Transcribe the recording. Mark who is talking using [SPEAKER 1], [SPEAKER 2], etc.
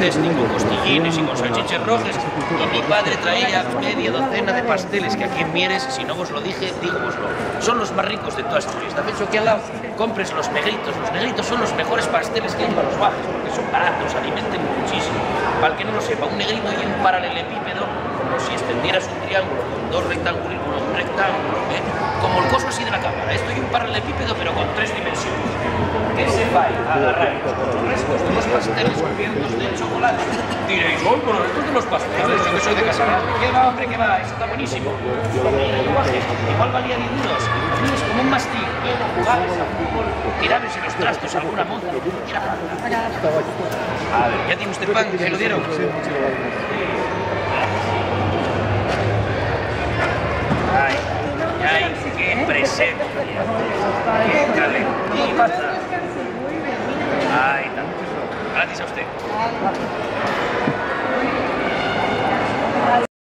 [SPEAKER 1] ni con costillines y con salchiches rojas. Y mi padre traía media docena de pasteles que aquí en Mieres, si no os lo dije, dígoslo, son los más ricos de toda Asturias. De hecho, aquí al lado compres los negritos. Los negritos son los mejores pasteles que hay para los bares, porque son baratos, alimentan muchísimo. Para el que no lo sepa, un negrito y un paralelepípedo, como si extendieras un triángulo con dos rectángulos, un rectángulo, como el coso así de la cámara. Esto y un paralelepípedo, pero con 3 dimensiones. Que se va a agarrar los restos de los pasteles cubiertos de chocolate. Diréis, ¡oh, con los restos de los pasteles! Yo que soy de Casanare. ¿Qué va, hombre, qué va? Eso está buenísimo. Igual valía 10 duros. Es como un mastín. Jugabes a fútbol, tirabes en los trastos alguna monza. Era a ver, ¿ya tiene usted pan? ¿Que lo dieron? Ay, ay, qué presencia. Qué calentita. Ay, tanto. Gracias a usted.